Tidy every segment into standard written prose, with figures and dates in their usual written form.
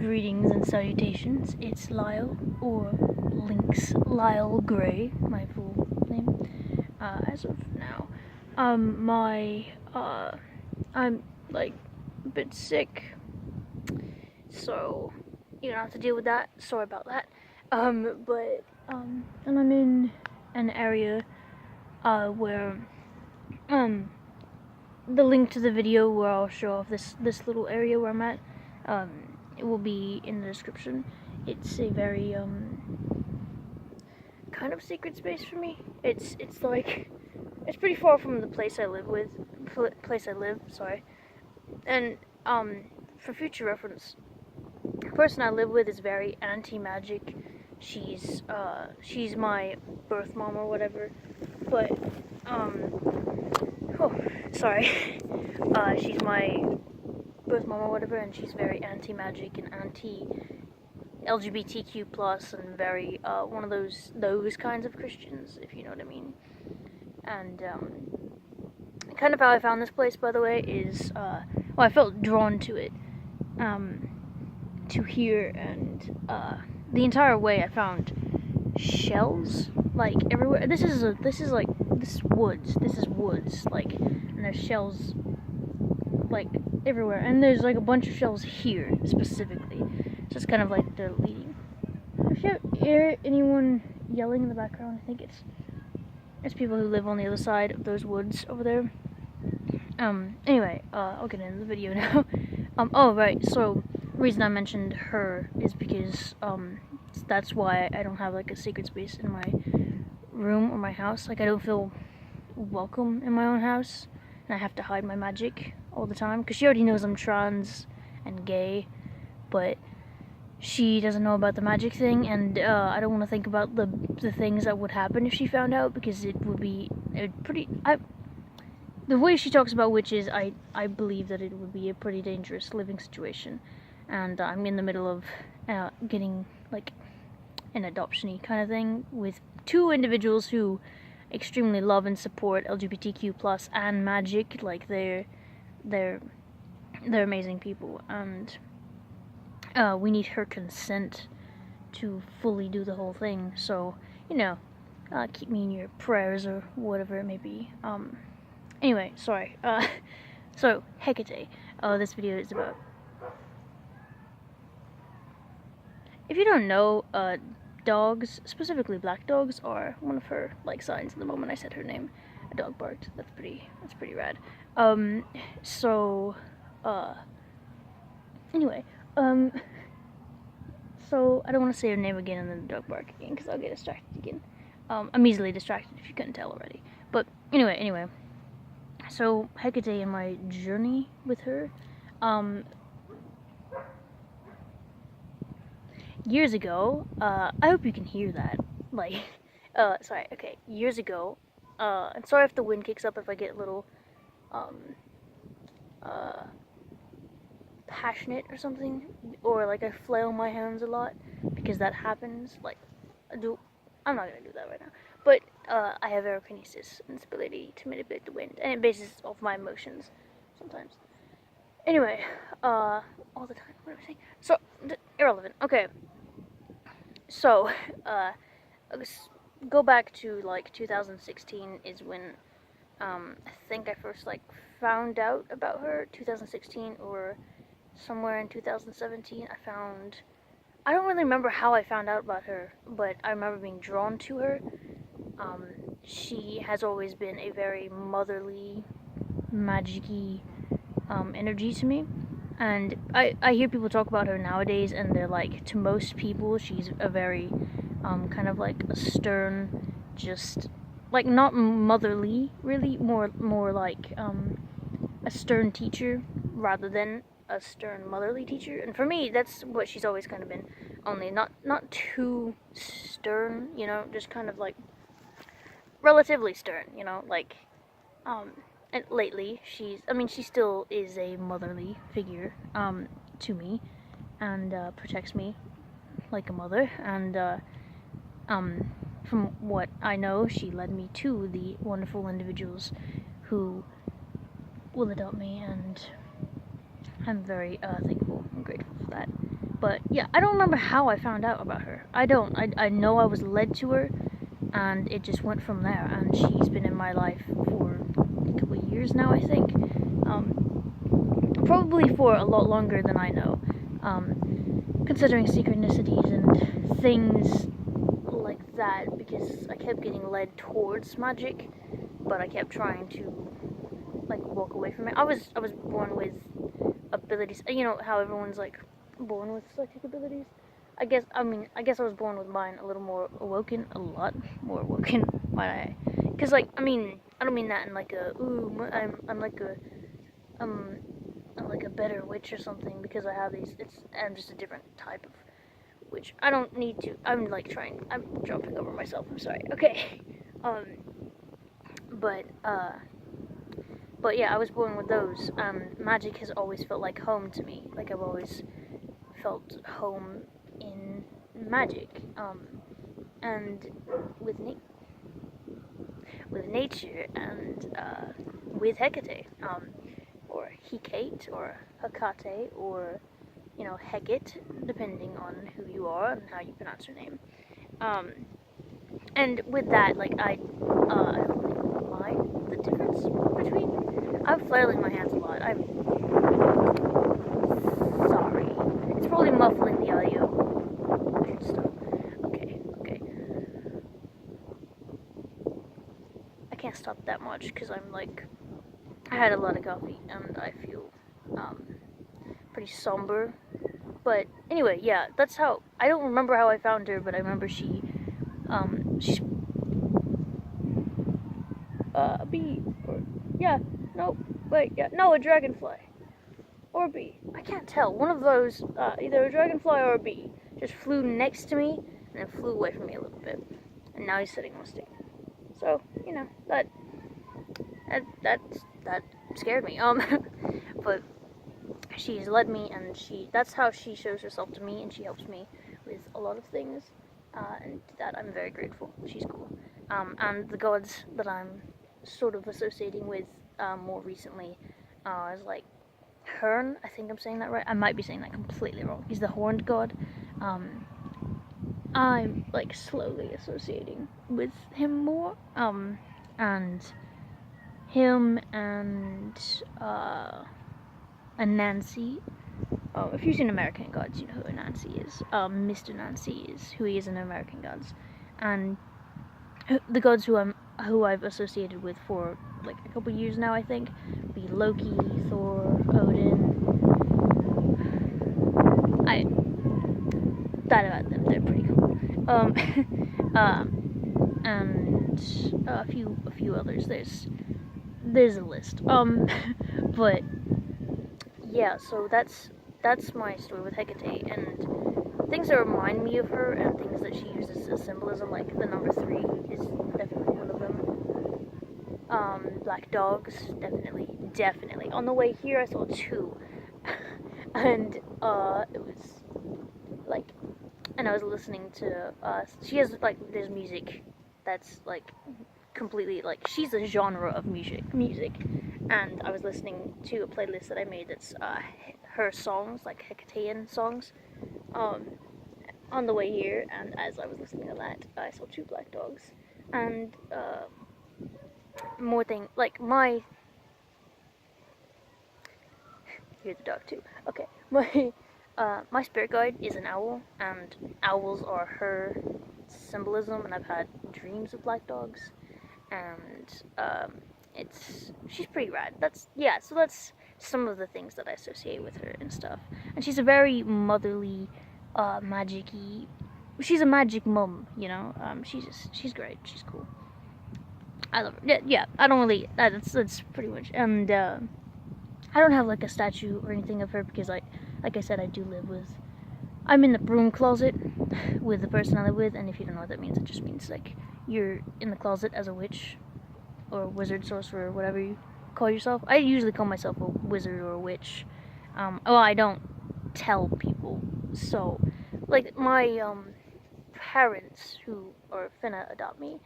Greetings and salutations, it's Lyle, or Lynx Lyle Gray, my full name, as of now. I'm, like, a bit sick, so you're gonna have to deal with that, sorry about that. And I'm in an area, where, the link to the video where I'll show off this little area where I'm at, it will be in the description. It's a very, kind of secret space for me. It's like, it's pretty far from the place I live, sorry. And, for future reference, the person I live with is very anti-magic. She's my birth mom or whatever, but, she's my birth mom or whatever, and she's very anti-magic and anti-LGBTQ+, and very, one of those kinds of Christians, if you know what I mean. And, kind of how I found this place, by the way, is, I felt drawn to it, to here, and, the entire way I found shells, like, everywhere. This is woods, like, and there's shells, like, everywhere, and there's, like, a bunch of shells here, specifically, so it's kind of like they're leading. If you hear anyone yelling in the background, I think it's people who live on the other side of those woods over there. Anyway, I'll get into the video now. Oh, right, so, the reason I mentioned her is because, that's why I don't have, like, a secret space in my room or my house. Like, I don't feel welcome in my own house, and I have to hide my magic all the time, because she already knows I'm trans and gay, but she doesn't know about the magic thing, and, I don't want to think about the things that would happen if she found out, because the way she talks about witches, I believe that it would be a pretty dangerous living situation, and I'm in the middle of, getting, like, an adoption-y kind of thing with two individuals who extremely love and support LGBTQ+ and magic. Like, they're amazing people, and we need her consent to fully do the whole thing, so, you know, keep me in your prayers or whatever it may be. Anyway, sorry, so, Hekate, this video is about. If you don't know, dogs, specifically black dogs, are one of her, like, signs. The moment I said her name, a dog barked. That's pretty rad. Anyway, so, I don't want to say her name again and then the dog bark again, because I'll get distracted again. I'm easily distracted, if you couldn't tell already. But, anyway, so, Hekate and my journey with her, years ago, I hope you can hear that, like, sorry, okay, years ago, and sorry if the wind kicks up if I get a little, passionate or something, or, like, I flail my hands a lot, because that happens, like, I'm not gonna do that right now, but, I have aerokinesis, and this ability to manipulate the wind, and it bases off my emotions, sometimes. Anyway, all the time, what am I saying? So, irrelevant, okay. So, go back to, like, 2016 is when, I think I first, like, found out about her. 2016, or somewhere in 2017, I don't really remember how I found out about her, but I remember being drawn to her. She has always been a very motherly, magic-y, energy to me. And I hear people talk about her nowadays, and they're like, to most people, she's a very, kind of like a stern, just, like, not motherly, really, more like, a stern teacher, rather than a stern motherly teacher. And for me, that's what she's always kind of been, only not too stern, you know, just kind of, like, relatively stern, you know, like, and lately, she still is a motherly figure, to me, and, protects me like a mother, and, from what I know, she led me to the wonderful individuals who will adopt me, and I'm very, thankful and grateful for that. But yeah, I don't remember how I found out about her. I don't. I know I was led to her, and it just went from there. And she's been in my life for a couple of years now, I think. Probably for a lot longer than I know. Considering synchronicities and things like that, because I kept getting led towards magic, but I kept trying to like walk away from it. I was born with abilities. You know how everyone's like born with psychic abilities. I guess I was born with mine a little more awoken, a lot more awoken. Might I? Because like I don't mean that in like a ooh I'm like a um I'm like a better witch or something because I have these. I'm just a different type of witch. I don't need to. I'm jumping over myself. I'm sorry. Okay. Um. But yeah, I was born with those. Magic has always felt like home to me. Like I've always felt home in magic. And with with nature and with Hekate. Or Hekate or Hekate or Hecate, depending on who you are and how you pronounce your name. And with that, like I don't really mind the difference between. I'm flailing my hands a lot. I'm sorry. It's probably muffling the audio. I should stop. Okay. I can't stop that much because I had a lot of coffee and I feel pretty somber. But anyway, yeah, that's how. I don't remember how I found her, but I remember she's a bee, or yeah, no, wait, yeah, no, a dragonfly, or a bee. I can't tell. One of those, either a dragonfly or a bee, just flew next to me and then flew away from me a little bit, and now he's sitting on a stick. So that scared me. But she's led me, and that's how she shows herself to me, and she helps me with a lot of things, and that I'm very grateful. She's cool. And the gods that I'm sort of associating with more recently is like Hearn. I think I'm saying that right. I might be saying that completely wrong. He's the horned god. I'm like slowly associating with him more. And him and Nancy. If you've seen American Gods, you know who Nancy is. Mr. Nancy is who he is in American Gods, and the gods who I've associated with for like a couple years now, I think, be Loki, Thor, Odin. That about them, they're pretty cool. And a few others. There's a list. But yeah, so that's my story with Hecate, and things that remind me of her and things that she uses as symbolism, like the number 3 is definitely one of them. Black dogs, definitely. On the way here, I saw 2, and it was like, and I was listening to. She has like there's music that's like completely like she's a genre of music, and I was listening to a playlist that I made that's her songs, like Hecatean songs, on the way here, and as I was listening to that, I saw 2 black dogs, and more thing like here's the dog too. Okay, my spirit guide is an owl, and owls are her symbolism, and I've had dreams of black dogs, and she's pretty rad. So that's some of the things that I associate with her and stuff. And she's a very motherly, magic-y. She's a magic mum, she's great. She's cool. I love her. Yeah. I don't really. That's pretty much. And I don't have like a statue or anything of her because like I said, I do live with. I'm in the broom closet with the person I live with, and if you don't know what that means, it just means like you're in the closet as a witch or wizard, sorcerer, whatever you call yourself. I usually call myself a wizard or a witch. I don't tell people. So, like my parents who are finna adopt me,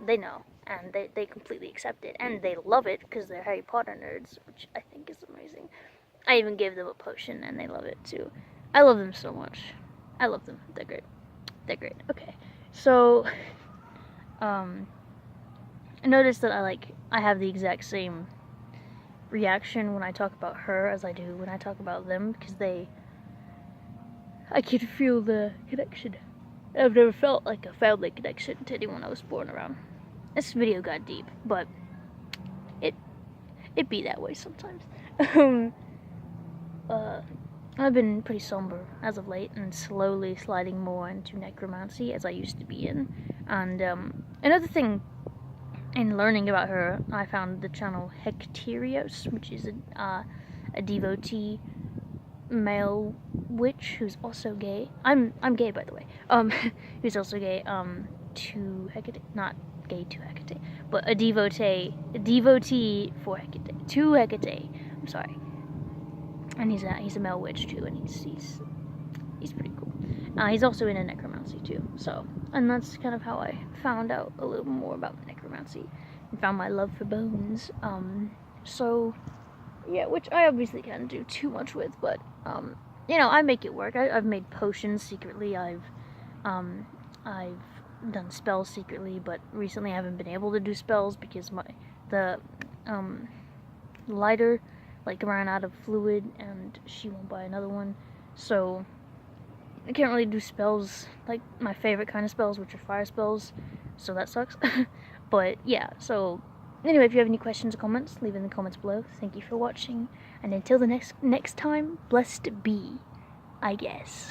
they know, and they completely accept it, and they love it because they're Harry Potter nerds, which I think is amazing. I even gave them a potion, and they love it too. I love them so much. I love them. They're great. They're great. Okay. So, I noticed that I have the exact same reaction when I talk about her as I do when I talk about them, because I can feel the connection. I've never felt like a family connection to anyone I was born around. This video got deep, but it be that way sometimes. I've been pretty somber as of late and slowly sliding more into necromancy as I used to be in. And another thing, in learning about her, I found the channel Hekate, which is a devotee male witch who's also gay. I'm gay, by the way. Who's also gay. To Hekate, not gay to Hekate, but a devotee for Hekate, to Hekate. I'm sorry. And he's a male witch too, and he's pretty cool. He's also in a necromancy too. So, and that's kind of how I found out a little more about necromancy and found my love for bones. So yeah, which I obviously can't do too much with, but you know, I make it work. I've made potions secretly. I've done spells secretly, but recently I haven't been able to do spells because the lighter ran out of fluid, and she won't buy another one, so I can't really do spells, like my favorite kind of spells, which are fire spells, so that sucks. But yeah, so anyway, if you have any questions or comments, leave in the comments below. Thank you for watching, and until the next time, blessed be, I guess.